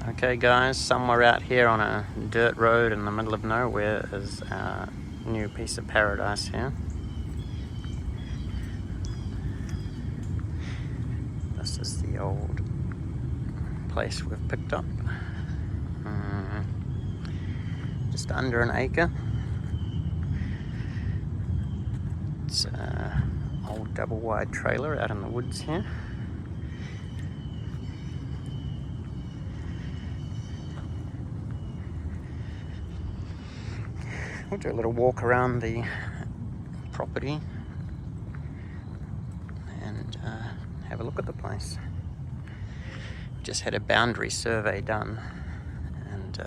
Okay guys, somewhere out here on a dirt road in the middle of nowhere is a new piece of paradise here. This is the old place we've picked up. Just under an acre. It's an old double wide trailer out in the woods here. We'll do a little walk around the property and have a look at the place. Just had a boundary survey done, and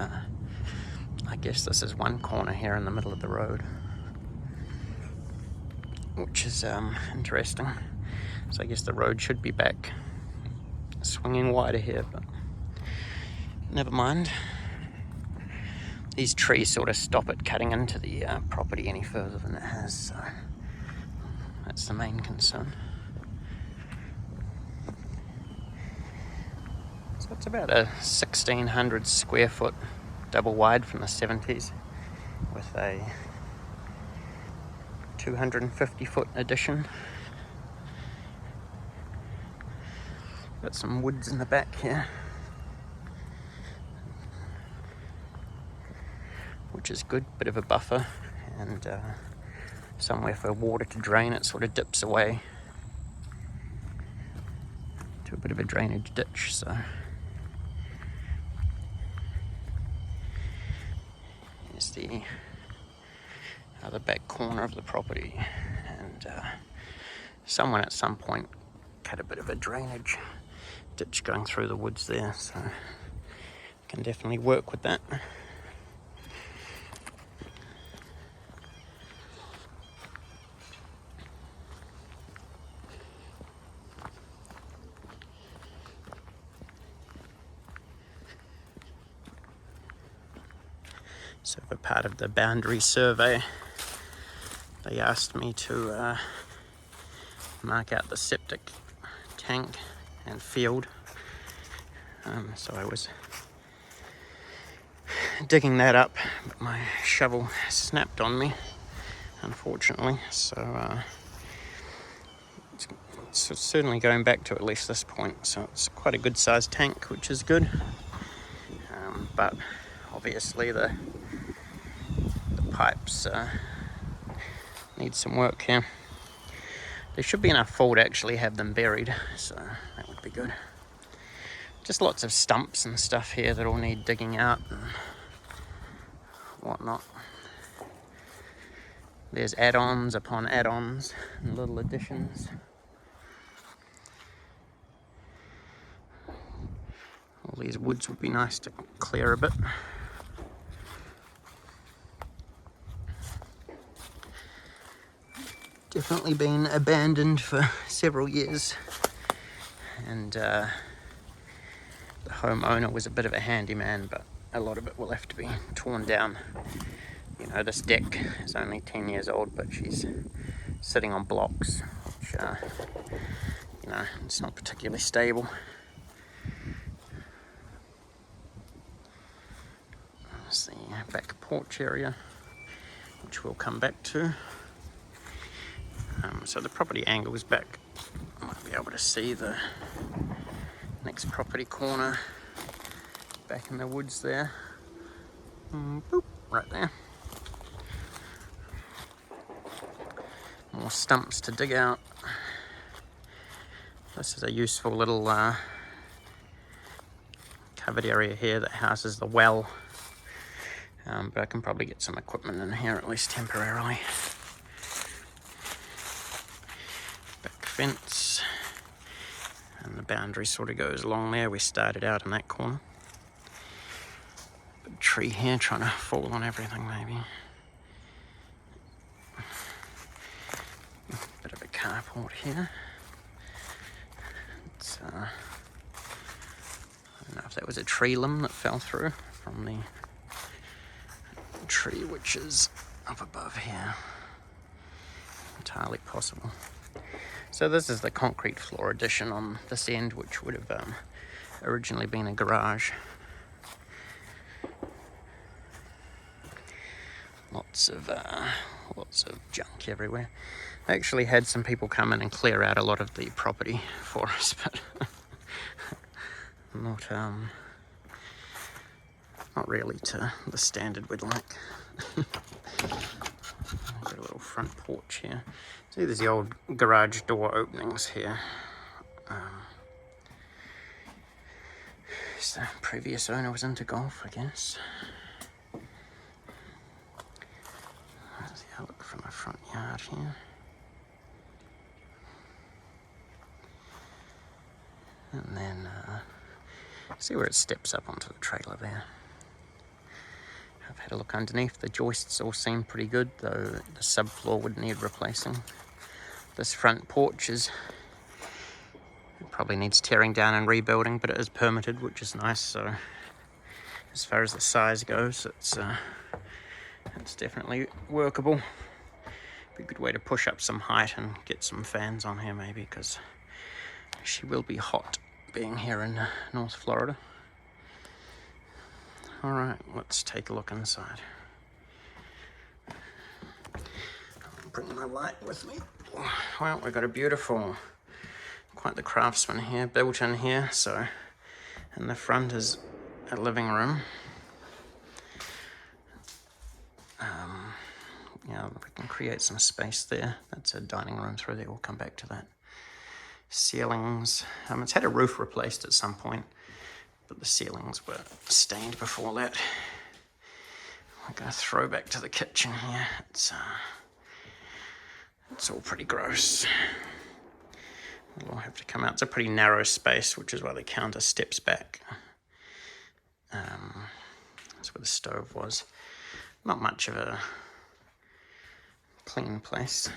I guess this is one corner here in the middle of the road, which is interesting. So I guess the road should be back swinging wider here, but never mind. These trees sort of stop it cutting into the property any further than it has, so that's the main concern. So it's about a 1,600 square foot double wide from the 70s with a 250 foot addition. Got some woods in the back here, which is good, bit of a buffer, and somewhere for water to drain. It sort of dips away to a bit of a drainage ditch. So here's the other back corner of the property, and someone at some point cut a bit of a drainage ditch going through the woods there, so can definitely work with that. So for part of the boundary survey, they asked me to mark out the septic tank and field. So I was digging that up, but my shovel snapped on me, unfortunately. So it's certainly going back to at least this point. So it's quite a good sized tank, which is good. But obviously the pipes need some work here. There should be enough fall to actually have them buried, so that would be good. Just lots of stumps and stuff here that all need digging out and whatnot. There's add-ons upon add-ons and little additions. All these woods would be nice to clear a bit. Definitely been abandoned for several years, and the homeowner was a bit of a handyman, but a lot of it will have to be torn down. You know, this deck is only 10 years old, but she's sitting on blocks, which you know, it's not particularly stable. There's the back porch area, which we'll come back to. So the property angles back. I might be able to see the next property corner back in the woods there. Boop, right there. More stumps to dig out. This is a useful little covered area here that houses the well. But I can probably get some equipment in here, at least temporarily. Fence, and the boundary sort of goes along there. We started out in that corner. Big tree here trying to fall on everything, maybe. Bit of a carport here. It's I don't know if that was a tree limb that fell through from the tree which is up above here. Entirely possible. So this is the concrete floor addition on this end, which would have originally been a garage. Lots of junk everywhere. I actually had some people come in and clear out a lot of the property for us, but not really to the standard we'd like. Got a little front porch here. See, there's the old garage door openings here. So the previous owner was into golf, I guess. There's the outlook from the front yard here. And then see where it steps up onto the trailer there. I've had a look underneath. The joists all seem pretty good, though the subfloor would need replacing. This front porch it probably needs tearing down and rebuilding, but it is permitted, which is nice. So as far as the size goes, it's definitely workable. Be a good way to push up some height and get some fans on here maybe, because she will be hot being here in North Florida. All right, let's take a look inside. I'll bring my light with me. Well, we've got a beautiful, quite the craftsman here, built in here. So in the front is a living room. Yeah, we can create some space there. That's a dining room through there. We'll come back to that. Ceilings. It's had a roof replaced at some point, but the ceilings were stained before that. We're going to throw back to the kitchen here. It's all pretty gross. We'll have to come out. It's a pretty narrow space, which is why the counter steps back. That's where the stove was. Not much of a clean place.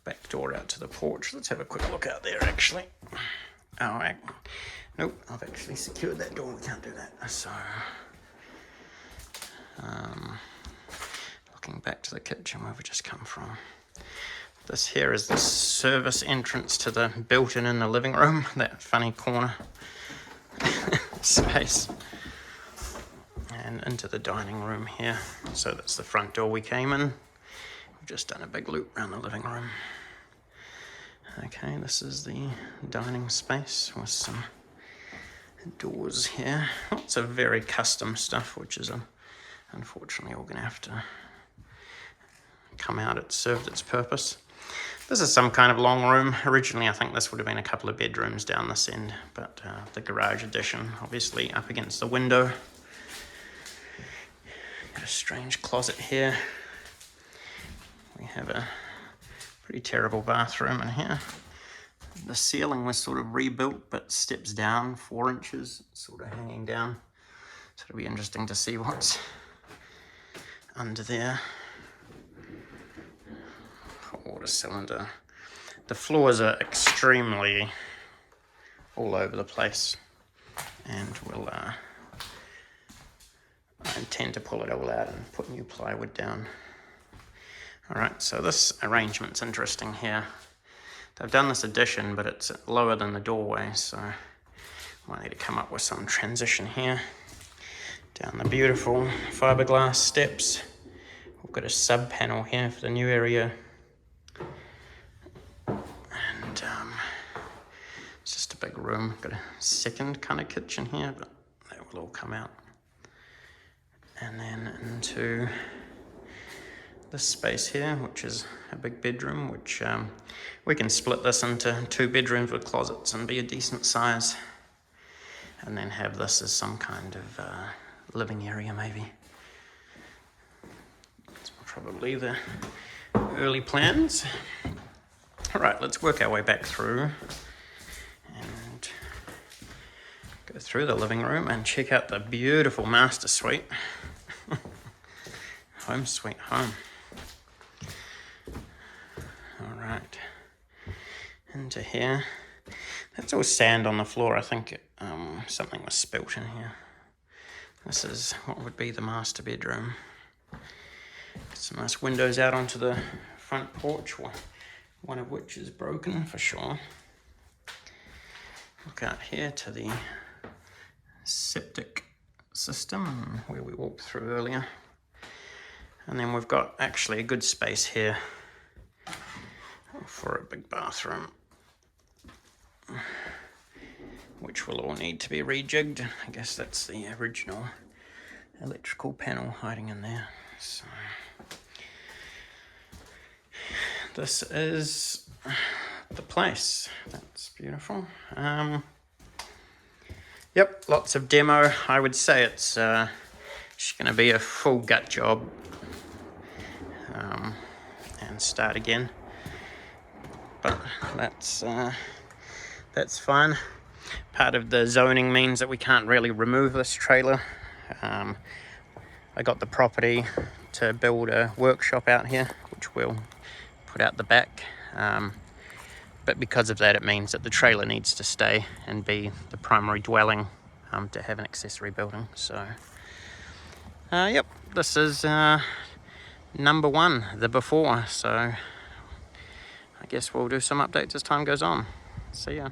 Back door out to the porch. Let's have a quick look out there, actually. Nope, I've actually secured that door. We can't do that. So, looking back to the kitchen where we just come from. This here is the service entrance to the built-in in the living room, that funny corner space. And into the dining room here. So that's the front door we came in. We've just done a big loop around the living room. Okay, this is the dining space with some doors here. Lots of very custom stuff, which is unfortunately all going to have to come out. It served its purpose. This is some kind of long room. Originally, I think this would have been a couple of bedrooms down this end, but the garage addition, obviously up against the window. Got a strange closet here. We have a pretty terrible bathroom in here. The ceiling was sort of rebuilt, but steps down 4 inches, sort of hanging down. So it'll be interesting to see what's under there. Hot water cylinder. The floors are extremely all over the place, and I intend to pull it all out and put new plywood down. All right, so this arrangement's interesting here. They've done this addition, but it's lower than the doorway, so I might need to come up with some transition here. Down the beautiful fiberglass steps. We've got a sub panel here for the new area. And it's just a big room. Got a second kind of kitchen here, but that will all come out. And then into this space here, which is a big bedroom, which we can split this into 2 bedrooms with closets and be a decent size, and then have this as some kind of living area maybe. That's probably the early plans. All right, let's work our way back through and go through the living room and check out the beautiful master suite. Home sweet home. All right, into here. That's all sand on the floor. I think something was spilt in here. This is what would be the master bedroom. Some nice windows out onto the front porch, one of which is broken for sure. Look out here to the septic system where we walked through earlier. And then we've got actually a good space here for a big bathroom, which will all need to be rejigged. I guess that's the original electrical panel hiding in there. So this is the place. That's beautiful. Yep, lots of demo. I would say it's just going to be a full gut job and start again. But that's fine. Part of the zoning means that we can't really remove this trailer. I got the property to build a workshop out here, which we'll put out the back. But because of that, it means that the trailer needs to stay and be the primary dwelling to have an accessory building. So, yep, this is number one, the before. So I guess we'll do some updates as time goes on. See ya.